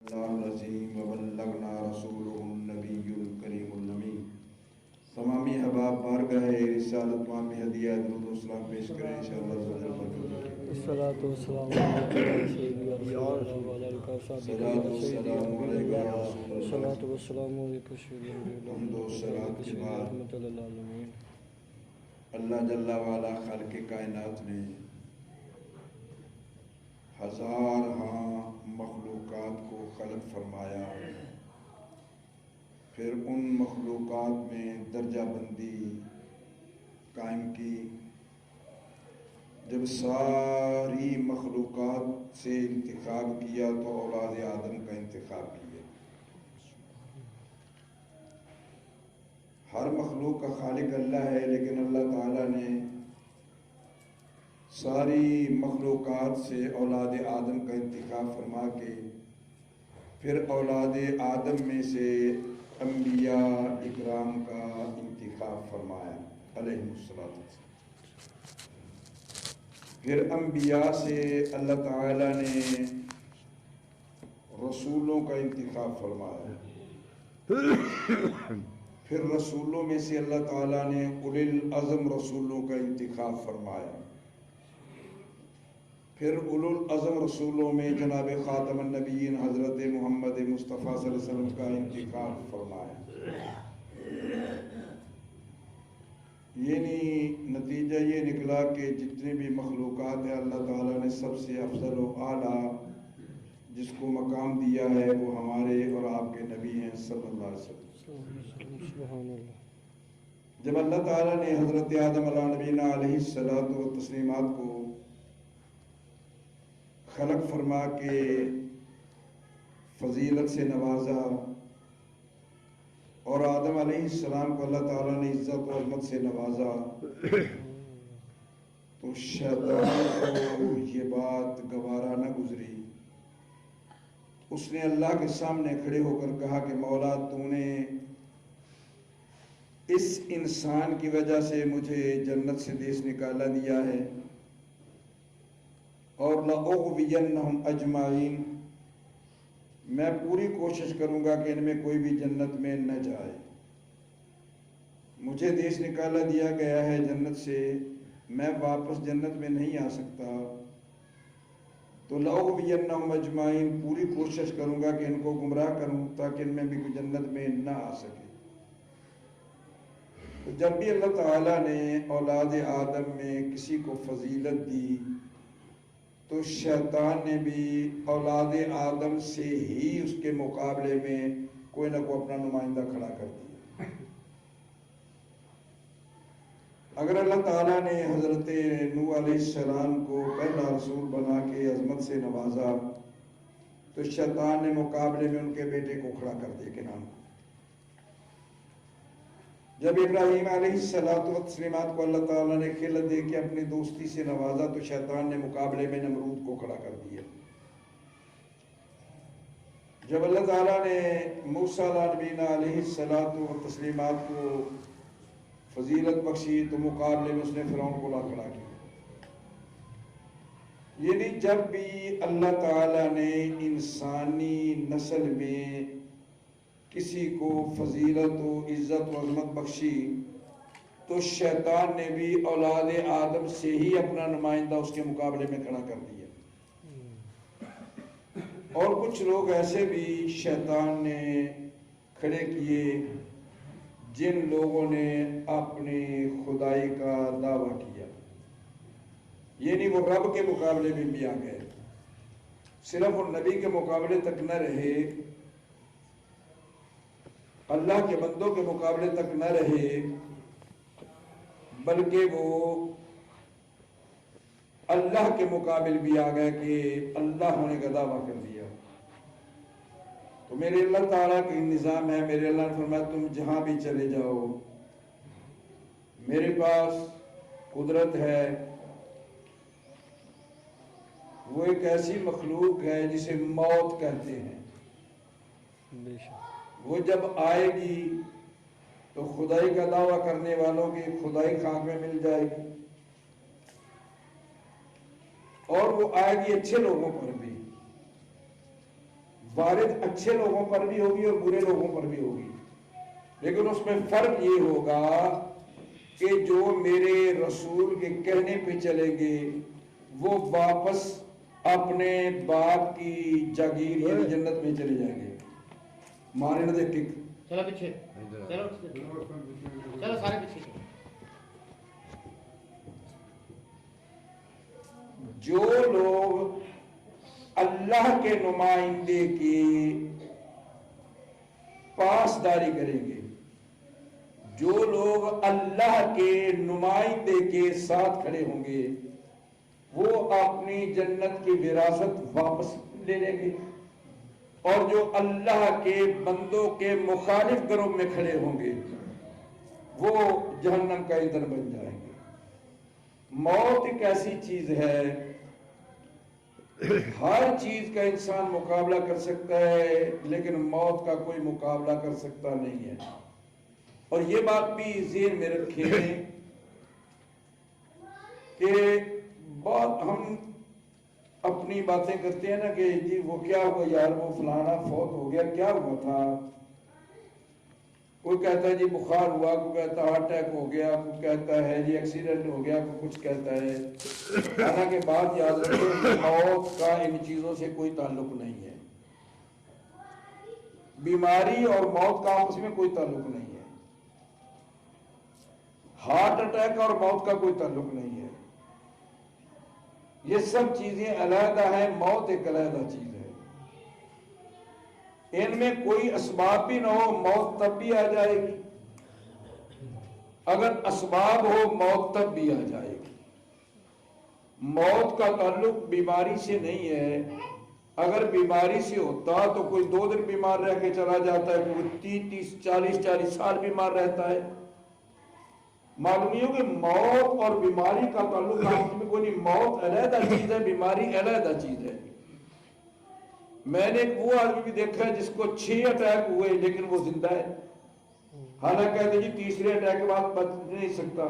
العظیم وبلغنا رسولہ النبی الکریم الامین۔ تمامی احباب بارگاہ رسالت مامی ہدیہ درود و سلام پیش کریں انشاءاللہ زوجل برکت۔ الصلاۃ والسلام علیکم سیدی یا رسول اللہ وعلی آلہ وصحبہ سیدی الصلاۃ والسلام علیکم سیدی حمد و صلوات کے بعد رحمۃ للعالمین۔ اللہ جل وعلا خالق کائنات نے ہزارہا مخلوقات کو خلق فرمایا، پھر ان مخلوقات میں درجہ بندی قائم کی۔ جب ساری مخلوقات سے انتخاب کیا تو اولاد آدم کا انتخاب کیا۔ ہر مخلوق کا خالق اللہ ہے، لیکن اللہ تعالیٰ نے ساری مخلوقات سے اولاد آدم کا انتخاب فرما کے پھر اولاد آدم میں سے انبیاء اکرام کا انتخاب فرمایا علیہم الصلوۃ والسلام۔ پھر انبیاء سے اللہ تعالیٰ نے رسولوں کا انتخاب فرمایا، پھر رسولوں میں سے اللہ تعالیٰ نے اولی العزم رسولوں کا انتخاب فرمایا، پھر اولو العزم رسولوں میں جناب خاتم النبیین حضرت محمد مصطفیٰ صلی اللہ علیہ وسلم کا انتخاب فرمایا۔ یعنی نتیجہ یہ نکلا کہ جتنے بھی مخلوقات ہیں اللہ تعالیٰ نے سب سے افضل و اعلیٰ جس کو مقام دیا ہے وہ ہمارے اور آپ کے نبی ہیں صلی اللہ علیہ وسلم۔ سبحان اللہ۔ جب اللہ تعالیٰ نے حضرت آدم علیہ نبینا علیہ الصلوۃ والتسلیمات کو خلق فرما کے فضیلت سے نوازا اور آدم علیہ السلام کو اللہ تعالیٰ نے عزت و عظمت سے نوازا، تو شیطان کو یہ بات گوارا نہ گزری۔ اس نے اللہ کے سامنے کھڑے ہو کر کہا کہ مولا تو نے اس انسان کی وجہ سے مجھے جنت سے دیس نکالا دیا ہے، اور لَأُغْوِيَنَّهُمْ أَجْمَعِينَ، میں پوری کوشش کروں گا کہ ان میں کوئی بھی جنت میں نہ جائے۔ مجھے دیس نکالا دیا گیا ہے جنت سے، میں واپس جنت میں نہیں آ سکتا، تو لَأُغْوِيَنَّهُمْ أَجْمَعِينَ، پوری کوشش کروں گا کہ ان کو گمراہ کروں تاکہ ان میں بھی کوئی جنت میں نہ آ سکے۔ تو جب بھی اللہ تعالیٰ نے اولاد آدم میں کسی کو فضیلت دی تو شیطان نے بھی اولاد آدم سے ہی اس کے مقابلے میں کوئی نہ کوئی اپنا نمائندہ کھڑا کر دیا۔ اگر اللہ تعالیٰ نے حضرت نوح علیہ السلام کو پہلا رسول بنا کے عظمت سے نوازا تو شیطان نے مقابلے میں ان کے بیٹے کو کھڑا کر دیا کنعان کو۔ جب ابراہیم علیہ السلام کو اللہ تعالیٰ نے خلت دے کے اپنی دوستی سے نوازا تو شیطان نے مقابلے میں نمرود کو کھڑا کر دیا۔ جب اللہ تعالیٰ نے موسیٰ علیہ السلام کو فضیلت بخشی تو مقابلے میں اس نے فرعون کو لا کھڑا کیا۔ یعنی جب بھی اللہ تعالیٰ نے انسانی نسل میں کسی کو فضیلت و عزت و عظمت بخشی تو شیطان نے بھی اولاد آدم سے ہی اپنا نمائندہ اس کے مقابلے میں کھڑا کر دیا۔ اور کچھ لوگ ایسے بھی شیطان نے کھڑے کیے جن لوگوں نے اپنی خدائی کا دعویٰ کیا، یعنی وہ رب کے مقابلے میں بھی آ گئے، صرف وہ نبی کے مقابلے تک نہ رہے، اللہ کے بندوں کے مقابلے تک نہ رہے، بلکہ وہ اللہ کے مقابل بھی آ گئے کہ اللہ ہونے کا دعویٰ کر دیا۔ تو میرے اللہ تعالیٰ کی نظام ہے، میرے اللہ نے فرمایا تم جہاں بھی چلے جاؤ میرے پاس قدرت ہے۔ وہ ایک ایسی مخلوق ہے جسے موت کہتے ہیں، وہ جب آئے گی تو خدائی کا دعویٰ کرنے والوں کی خدائی خاک میں مل جائے گی، اور وہ آئے گی اچھے لوگوں پر بھی، وارد اچھے لوگوں پر بھی ہوگی اور برے لوگوں پر بھی ہوگی، لیکن اس میں فرق یہ ہوگا کہ جو میرے رسول کے کہنے پہ چلیں گے وہ واپس اپنے باپ کی جاگیر یعنی جنت میں چلے جائیں گے. مارے نہ دیکھ کک. چلو پیچھے، چلو سارے پیچھے. جو لوگ اللہ کے نمائندے کی پاسداری کریں گے، جو لوگ اللہ کے نمائندے کے ساتھ کھڑے ہوں گے، وہ اپنی جنت کی وراثت واپس لے لیں گے، اور جو اللہ کے بندوں کے مخالف گروہ میں کھڑے ہوں گے وہ جہنم کا ایندھن بن جائیں گے. موت ایک ایسی چیز ہے، ہر چیز کا انسان مقابلہ کر سکتا ہے لیکن موت کا کوئی مقابلہ کر سکتا نہیں ہے. اور یہ بات بھی ذہن میں رکھیں کہ بہت ہم اپنی باتیں کرتے ہیں نا کہ جی وہ کیا ہوا یار، وہ فلانا فوت ہو گیا، کیا ہوا تھا؟ کوئی کہتا ہے جی بخار ہوا، کوئی کہتا ہے ہارٹ اٹیک ہو گیا، کوئی کہتا ہے جی ایکسیڈنٹ ہو گیا، کوئی کچھ کہتا ہے. حالانکہ بات یاد رکھیں کہ موت کا ان چیزوں سے کوئی تعلق نہیں ہے. بیماری اور موت کا آپس میں کوئی تعلق نہیں ہے. ہارٹ اٹیک اور موت کا کوئی تعلق نہیں ہے. یہ سب چیزیں علیحدہ ہیں، موت ایک علیحدہ چیز ہے. ان میں کوئی اسباب بھی نہ ہو موت تب بھی آ جائے گی، اگر اسباب ہو موت تب بھی آ جائے گی. موت کا تعلق بیماری سے نہیں ہے. اگر بیماری سے ہوتا تو کوئی 2 دن بیمار رہ کے چلا جاتا ہے، کوئی 30 40 سال بیمار رہتا ہے. معلوم یہ ہو کہ موت اور بیماری کا تعلق آپس میں کوئی نہیں. موت علیحدہ چیز ہے، بیماری علیحدہ چیز ہے. میں نے ایک وہ آدمی بھی دیکھا ہے جس کو 6 اٹیک ہوئے لیکن وہ زندہ ہے. حالانکہ کہتے جی تیسرے اٹیک کے بعد بچ نہیں سکتا.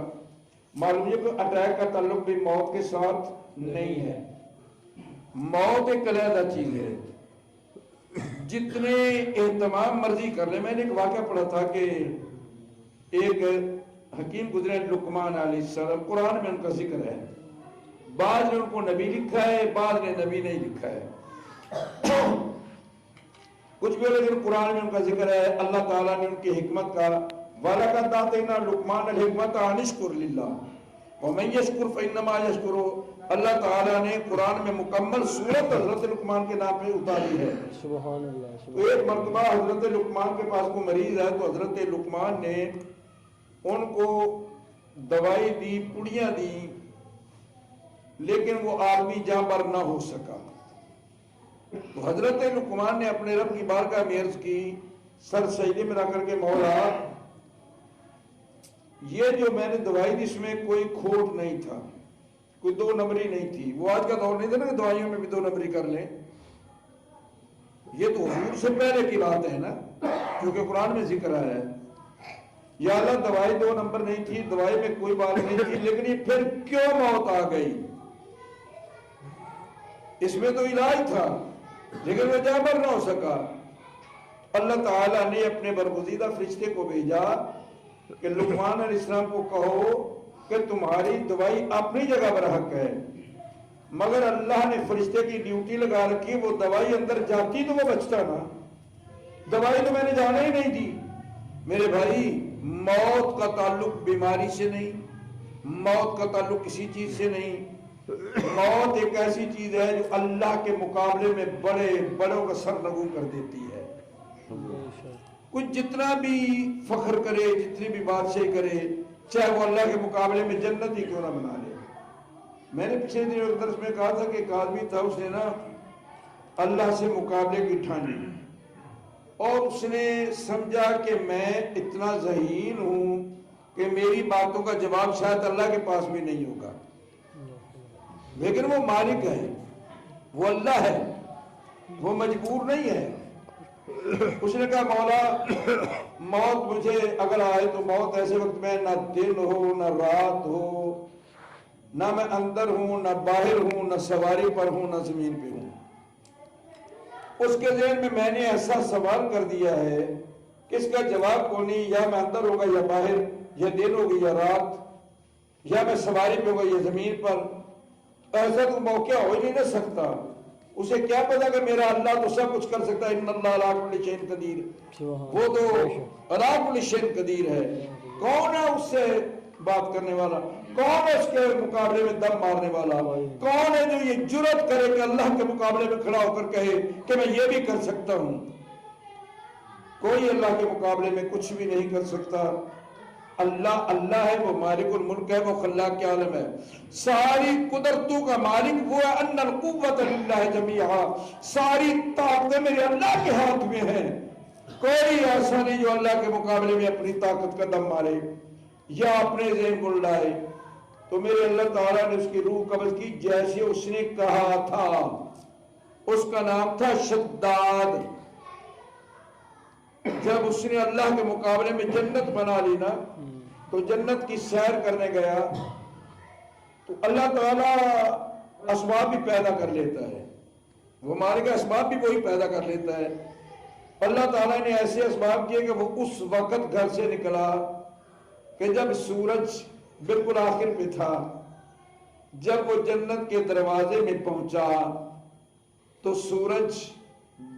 معلوم یہ کہ اٹیک کا تعلق بھی موت کے ساتھ نہیں ہے. موت ایک علیحدہ چیز ہے. جتنے اہتمام مرضی کر لیں. میں نے ایک واقعہ پڑھا تھا کہ ایک حکیم گزرے لقمان علیہ السلام، قرآن میں ان کا ذکر ہے. بعض نے ان کو نبی لکھا ہے، بعض نے نبی نہیں لکھا ہے. کچھ بھی لیکن قرآن میں ان کا ذکر ہے. اللہ تعالیٰ نے ان کی حکمت کا وَلَقَدْ آتَيْنَا لُقْمَانَ الْحِكْمَةَ أَنِ اشْكُرْ لِلَّهِ وَمَن يَشْكُرْ فَإِنَّمَا يَشْكُرُ. اللہ تعالیٰ نے قرآن میں مکمل سورت حضرت لقمان کے نام پہ اتاری ہے. سبحان اللہ. تو ایک مرتبہ حضرت لقمان کے پاس کوئی مریض ہے تو حضرت لقمان نے ان کو دوائی دی، پڑیاں دی، لیکن وہ آدمی جاں بر نہ ہو سکا. تو حضرت لقمان نے اپنے رب کی بارگاہ میں عرض کی، سر سجدے میں رکھ کر کے، مولا یہ جو میں نے دوائی دی اس میں کوئی کھوٹ نہیں تھا، کوئی 2 نمبری نہیں تھی. وہ آج کا دور نہیں تھا نا کہ دوائیوں میں بھی 2 نمبری کر لیں. یہ تو حضور سے پہلے کی بات ہے نا، کیونکہ قرآن میں ذکر ہے. یا اللہ دوائی 2 نمبر نہیں تھی، دوائی میں کوئی بات نہیں تھی، لیکن یہ پھر کیوں موت آ گئی؟ اس میں تو علاج تھا لیکن وہ جاں بر نہ ہو سکا. اللہ تعالیٰ نے اپنے برگزیدہ فرشتے کو بھیجا کہ لقمان علیہ السلام کو کہو کہ تمہاری دوائی اپنی جگہ پر حق ہے، مگر اللہ نے فرشتے کی ڈیوٹی لگا رکھی، وہ دوائی اندر جاتی تو وہ بچتا نا. دوائی تو میں نے جانا ہی نہیں دی. میرے بھائی، موت کا تعلق بیماری سے نہیں، موت کا تعلق کسی چیز سے نہیں. موت ایک ایسی چیز ہے جو اللہ کے مقابلے میں بڑے بڑوں کا سر نگو کر دیتی ہے. کچھ جتنا بھی فخر کرے، جتنی بھی بادشاہی کرے، چاہے وہ اللہ کے مقابلے میں جنت ہی کیوں نہ بنا لے. میں نے پچھلے دن ایک درس میں کہا تھا کہ ایک آدمی تھا، اس نے نا اللہ سے مقابلے کی ٹھانی، اور اس نے سمجھا کہ میں اتنا ذہین ہوں کہ میری باتوں کا جواب شاید اللہ کے پاس بھی نہیں ہوگا. لیکن وہ مالک ہے، وہ اللہ ہے، وہ مجبور نہیں ہے. اس نے کہا مولا موت مجھے اگر آئے تو موت ایسے وقت میں نہ دن ہو نہ رات ہو، نہ میں اندر ہوں نہ باہر ہوں، نہ سواری پر ہوں نہ زمین پہ ہوں. اس کے ذہن میں نے ایسا سوال کر دیا ہے کہ اس کا جواب کو نہیں، یا میں اندر ہوگا یا باہر، یا دن ہوگی یا رات، یا میں سواری پہ ہوگا یا زمین پر، ایسا تو موقع ہو ہی نہیں نہ سکتا۔ اسے کیا پتا کہ میرا اللہ تو سب کچھ کر سکتا ہے، ان اللہ علی کل شیء قدیر، وہ تو علی کل شیء قدیر ہے۔ کون ہے اس سے بات کرنے والا؟ کون ہے اس کے مقابلے میں دم مارنے والا؟ کون ہے جو یہ جرأت کرے کہ اللہ کے مقابلے میں کھڑا ہو کر کہے کہ میں یہ بھی کر سکتا ہوں؟ کوئی اللہ کے مقابلے میں کچھ بھی نہیں کر سکتا۔ اللہ اللہ ہے، وہ مالک الملک ہے، وہ خلاق عالم ہے، ساری قدرتوں کا مالک وہ ہے۔ ان القوت للہ جمیعا، ساری طاقتیں میرے اللہ کے ہاتھ میں ہیں۔ کوئی ایسا نہیں جو اللہ کے مقابلے میں اپنی طاقت کا دم مارے یا اپنے ذہن کو لڑائے۔ تو میرے اللہ تعالیٰ نے اس کی روح قبض کی جیسے اس نے کہا تھا۔ اس کا نام تھا شداد۔ جب اس نے اللہ کے مقابلے میں جنت بنا لی نا، تو جنت کی سیر کرنے گیا تو اللہ تعالیٰ اسباب بھی پیدا کر لیتا ہے، وہ مارے کا اسباب بھی وہی پیدا کر لیتا ہے۔ اللہ تعالیٰ نے ایسے اسباب کیے کہ وہ اس وقت گھر سے نکلا کہ جب سورج بالکل آخر پہ تھا۔ جب وہ جنت کے دروازے میں پہنچا تو سورج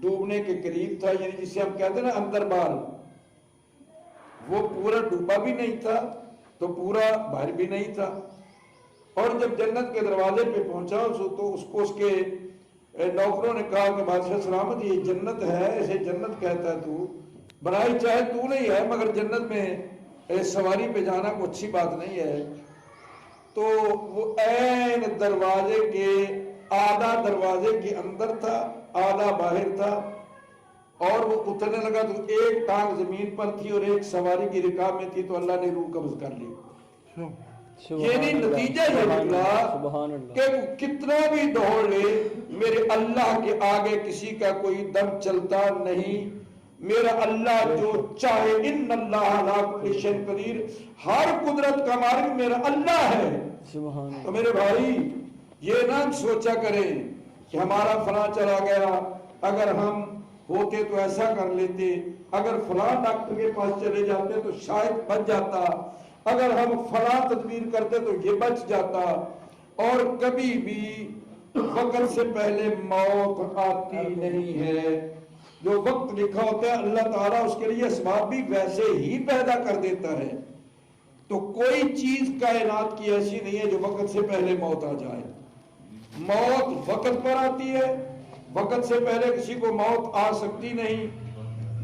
ڈوبنے کے قریب تھا، یعنی جسے ہم کہتے ہیں نا اندر بال، وہ پورا ڈوبا بھی نہیں تھا تو پورا باہر بھی نہیں تھا۔ اور جب جنت کے دروازے پہ پہنچا تو اس کو اس کے نوکروں نے کہا کہ بادشاہ سلامت یہ جنت ہے، اسے جنت کہتا ہے، تو بنائی چاہے تو نہیں ہے، مگر جنت میں سواری پہ جانا کوئی اچھی بات نہیں ہے۔ تو وہ عین دروازے کے آدھا دروازے کے اندر تھا، آدھا باہر تھا، اور وہ اترنے لگا تو ایک ٹانگ زمین پر تھی اور ایک سواری کی رکاب میں تھی، تو اللہ نے روح قبض کر لی۔ یعنی نتیجہ یہ نکلا کہ وہ کتنا بھی دوڑ لے، میرے اللہ کے آگے کسی کا کوئی دم چلتا نہیں۔ میرا اللہ جو چاہے، ان اللہ علی کل شیء قدیر، ہر قدرت کا مالک میرا اللہ ہے۔ تو میرے بھائی یہ نہ سوچا کریں کہ ہمارا فلاں چلا گیا، اگر ہم ہوتے تو ایسا کر لیتے، اگر فلاں ڈاکٹر کے پاس چلے جاتے تو شاید بچ جاتا، اگر ہم فلاں تدبیر کرتے تو یہ بچ جاتا۔ اور کبھی بھی وقت سے پہلے موت آتی نہیں ہے۔ جو وقت لکھا ہوتا ہے اللہ تعالیٰ اس کے لیے اسباب بھی ویسے ہی پیدا کر دیتا ہے۔ تو کوئی چیز کائنات کی ایسی نہیں ہے جو وقت سے پہلے موت آ جائے۔ موت وقت پر آتی ہے، وقت سے پہلے کسی کو موت آ سکتی نہیں۔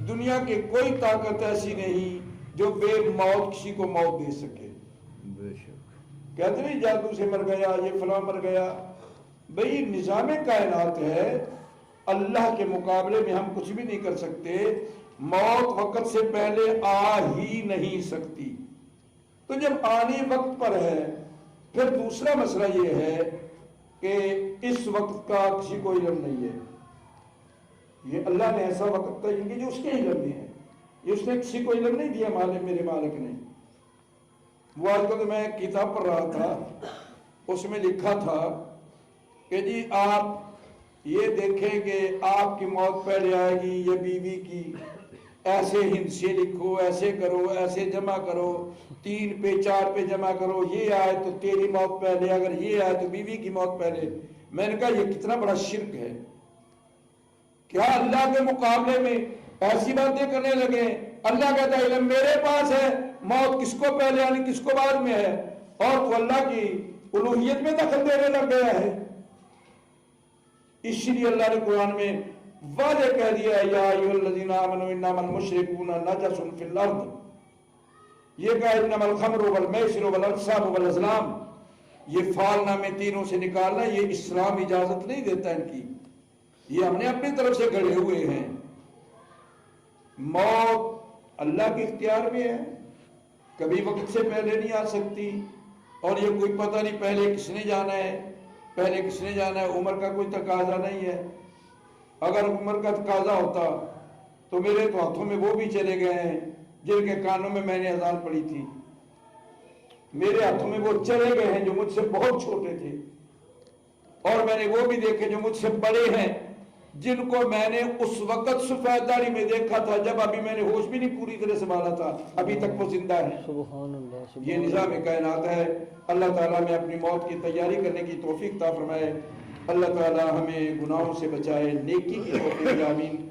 دنیا کی کوئی طاقت ایسی نہیں جو بے موت کسی کو موت دے سکے۔ کہتے نہیں جادو سے مر گیا، یہ فلاں مر گیا۔ بھئی نظام کائنات ہے، اللہ کے مقابلے میں ہم کچھ بھی نہیں کر سکتے۔ موت وقت سے پہلے آ ہی نہیں سکتی۔ تو جب آنی وقت پر ہے، پھر دوسرا مسئلہ یہ ہے کہ اس وقت کا کسی کو علم نہیں ہے۔ یہ اللہ نے ایسا وقت تعین کیا جو اس کے علم میں ہے، یہ اس نے کسی کو علم نہیں دیا، مالک میرے مالک نے۔ وہ آج کل میں کتاب پڑھ رہا تھا، اس میں لکھا تھا کہ جی آپ یہ دیکھیں کہ آپ کی موت پہلے آئے گی یا بیوی کی، ایسے ہندسے لکھو، ایسے کرو، ایسے جمع کرو، 3 پہ 4 پہ جمع کرو، یہ آئے تو تیری موت پہلے، اگر یہ آئے تو بیوی کی موت پہلے۔ میں نے کہا یہ کتنا بڑا شرک ہے۔ کیا اللہ کے مقابلے میں ایسی باتیں کرنے لگے؟ اللہ کہتا ہے علم میرے پاس ہے، موت کس کو پہلے آنی کس کو بعد میں ہے، اور تو اللہ کی الوہیت میں دخل دینے لگ گیا ہے۔ اس لیے اللہ نے قرآن میں واضح کہہ دیا ہے، یا ایھا الذین آمنوا انما المشرکون نجس فی الارض۔ یہ کہا انما الخمر والمیسر والانصاب والازلام، یہ فعل نامے تینوں سے نکالنا، یہ اسلام اجازت نہیں دیتا ان کی، یہ ہم نے اپنی طرف سے گڑھے ہوئے ہیں۔ موت اللہ کے اختیار میں ہے، کبھی وقت سے پہلے نہیں آ سکتی، اور یہ کوئی پتہ نہیں پہلے کس نے جانا ہے، پہلے کس نے جانا ہے۔ عمر کا کوئی تقاضا نہیں ہے، اگر عمر کا تقاضا ہوتا تو میرے تو ہاتھوں میں وہ بھی چلے گئے ہیں جن کے کانوں میں میں نے اذان پڑھی تھی، میرے ہاتھوں میں وہ چلے گئے ہیں جو مجھ سے بہت چھوٹے تھے، اور میں نے وہ بھی دیکھے جو مجھ سے بڑے ہیں جن کو میں نے اس وقت سفید داڑھی میں دیکھا تھا جب ابھی میں نے ہوش بھی نہیں پوری طرح سنبھالا تھا، ابھی تک وہ زندہ ہے۔ سبحان اللہ، یہ نظام کائنات ہے۔ اللہ تعالیٰ میں اپنی موت کی تیاری کرنے کی توفیق عطا فرمائے۔ اللہ تعالیٰ ہمیں گناہوں سے بچائے، نیکی کی توفیق دے، آمین۔